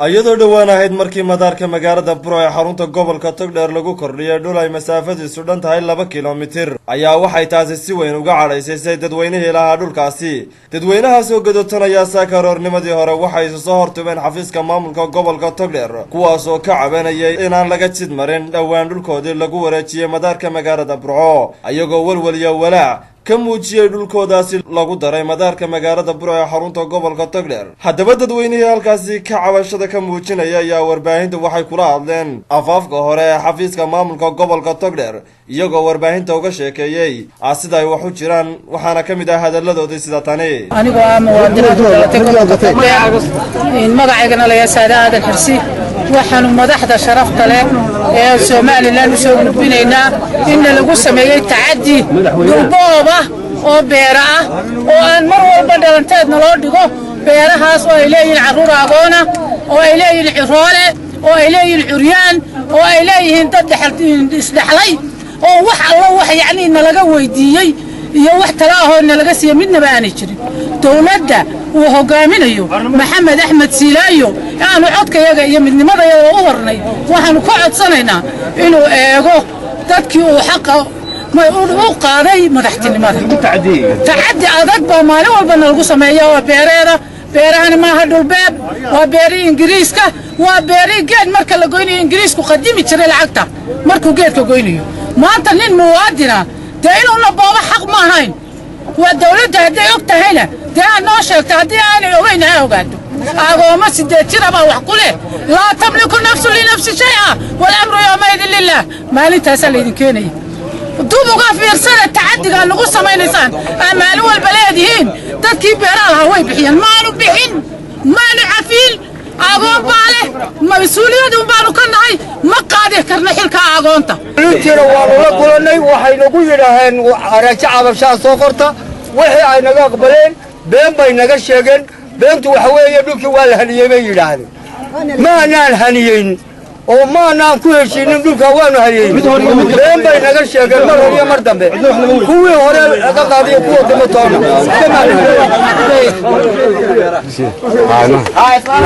ayadoo dhawaan ahayd markii madaarka magaalada Burco ee xarunta gobolka Togdheer lagu kordhiyay dhul ay masaafadiisu dhan tahay 2 kiiloomitir ayaa waxay taasi si weyn uga cadaysay dadweynaha ilaha dhulkaasi dadweynahaas oo gadoonaya saakaroornimadii hore waxay soo hortumeen xafiiska maamulka gobolka Togdheer kuwaas oo ka cabanayay inaan laga jid marin dhawaan dhulkoodii lagu wareejiyay madaarka magaalada Burco ayagoo walwaliya walaac كموجي dhulkoodaasi lagu daray madaarka magaalada Burco ee xarunta gobolka Togdheer hadaba dadweynaha halkaasi ka cabashada ka muujinaya ayaa warbaahinta waxay kula hadleen afaafka hore ee xafiiska maamulka gobolka Togdheer iyagoo warbaahinta uga sheekeeyay sida ay wax u jiraan waxaana kamid ah hadalladoodii sida tani anigoo muwaadiniinta in magaceygana la yasaada xirsi waxaanu madaxda sharafta leh ee Soomaaliland soo gudbinaynaa in lagu sameeyay tacaddi dhulbooba oo beera ah oo aan mar walba dhalanteedna loo dhigo beerahaas oo ay leeyihiin caruur agoona oo ay leeyihiin ciroole oo ay leeyihiin curyaan oo ay leeyihiin dad isdhaxlay oo wax alla wax yacni laga weydiiyay iyo wax talaahoodna laga siiyay midna baanay jirin dawladda uu hogaaminayo maxamed axmed silaayo aanu codkayaga iyo midnimadayada u warnay waxaanu ka codsanaynaa inuu eego dadkii uu xaqa ma uu qaaday madaxtinimada tacaddi adag baa maalin walba lagu sameeyaa waa beerahan maaha dhulbeeb waa beeri ingiriiska waa beeri geed marka la goynayo ingiriisku qadimi jiray lacagta markuu geedka goynayo maanta nin muwaadina deynuna booba xaq ma ahayn waa dawladda haday og tahayna taa noo sheegta hadii aanay ogeyn ha ogaato agooma 8 jir baa wax ku leh la tamliku nafsu li nafsi shay'a wal amru yawma idin lillah maalintaas la idin keenay duubuga fiirsada tacaddiga lagu sameeyay amaal walba leedihiin dadkii beeraha way bixiyeen maanu bixin maanu cafiil agoon baale mas'uuliyadu baanu ka nahay ma qaadi karna xilka agoonta intiina waa la kulanay waxay nagu yiraahdeen araajo cabashaa soo qorta wixii ay naga aqbaleen been bay naga sheegeen beentu waxa weeye dhulkii waa la haniyay bay yiraahdeen ma aanan haniyeyn oo ma aanan ku heshiinin dhulka waanu haniyay been bay naga sheegeen mar hore mar dambe kuwii hore laga qaadiyo kuwa dambe toona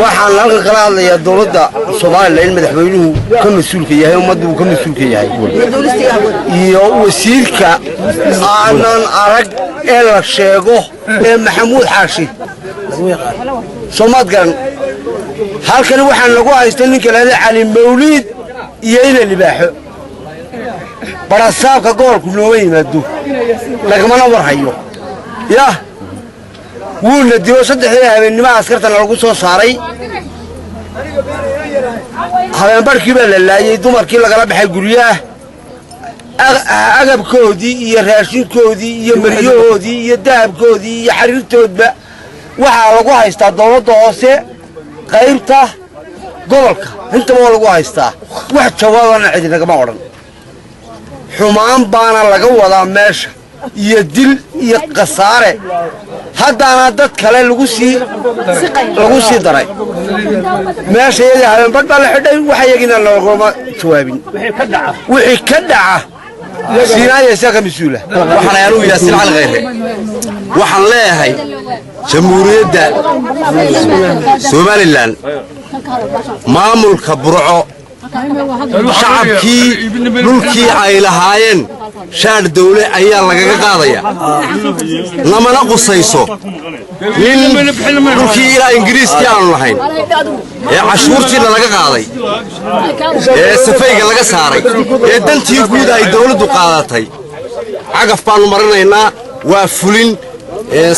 waxaan laga kala hadlayaa dawladda Soomaaliland madaxweynuhu ka mas'uulka yahay ummaddu ka mas'uulka yahay iyo wasiirka aanan arag ee la sheego ee maxamuud xaashi Soomaadkan halkan waxaan lagu haystay ninka leeyahay cali mawlid iyo ina libaaxo barasaabka gobolku noo yimaado lagama war hayo ya wuuna diro 3 habeenimo askartan lagu soo saaray habeen barkii baa la laayay dumarkii laga baxay guriyaha agabkoodii iyo raashinkoodii iyo maryahoodii iyo dahabkoodii iyo xariirtoodba waxa lagu haystaa dawladda hoose qaybta gobolka inta lagu haystaa wax jawaabana cid lagama oran xumaan baana laga wadaa meesha iyo dil iyo qasaare haddana dad kale lagu sii daray meesha iyada habeen badda la xidhay waxa yagina loogama jawaabin wixii ka dhaca سينايا ساق مسؤولة وحنا يروي ياسين على غيره وحنا لا هاي جمهورية سوماليلاند مامل كبرعو شعبكي ملكي عائلة هاين شار دولة أيام لقى قاضية لما نقص يسوع ملكي إلى إنجليز كانوا لهين عشورتي لقى قاضي سفيق لقى ساري دنتي يقول أي دولة قاضتي عقف بانو مرنا هنا وفلين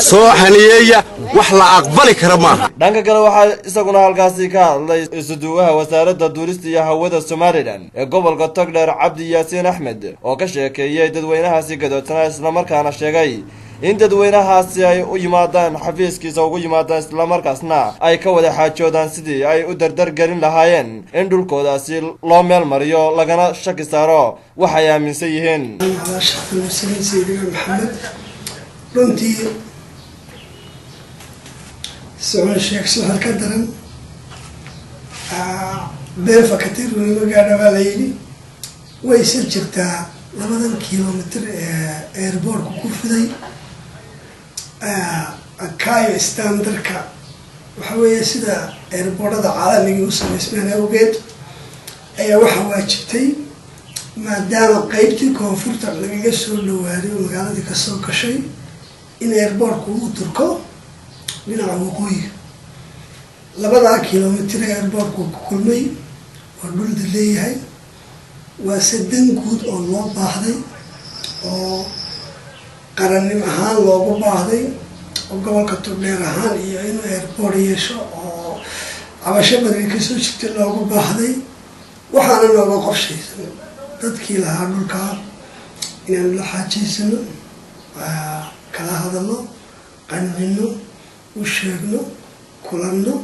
soo xaniyeeya wax la aqbali kara ma dhanka kale waxa isaguna halkaasi ka hadlay isuduwaha wasaaradda duulista iyo hawada Soomaaliland ee gobolka Togdheer Cabdi Yaasiin Axmed oo ka sheekeeyay dadweynahaasi gadoodana isla markaana sheegay in dadweynahaasi ay u yimaadaan xafiiskiisa ugu yimaadaan isla markaasna ay ka wada xaajoodaan sidii ay u dardar galin lahaayeen in dhulkoodaasi loo meel mariyo lagana shaki saaro waxay aaminsan yihiin runtii soo sheegso halka daran beefa ka tirnimo gaadha baa la yidhi wayse jirtaa 2 kilomitir airportku ku fiday kayo standardka waxa weeye sida airportada caalamiga u sameysmaan awgeed ayaa waxa waajibtay maadaama qaybtii koonfurta lagaga soo dhawaado magaaladii ka soo gashay in airportku uu turko dhinaca waqooyiga 2 kilomitir airportku ku kulmay oo dhulda leeyahay waa sadan guud oo loo baahday oo qarannim ahaan loogu baahday oo gobolka Togdheer ahaan iyo in airport yeesho oo cabasho badan ka soo jirtay loogu baahday waxaana looga qorshaysan dadkii lahaa dhulka inaan la xaajiisano kala hadalno qancino u sheegno kulanno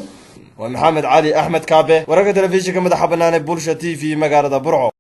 ومحمد علي أحمد كابه ورقة تلفزيون كمدة حبنانة بولشة TV مقارنة برعو.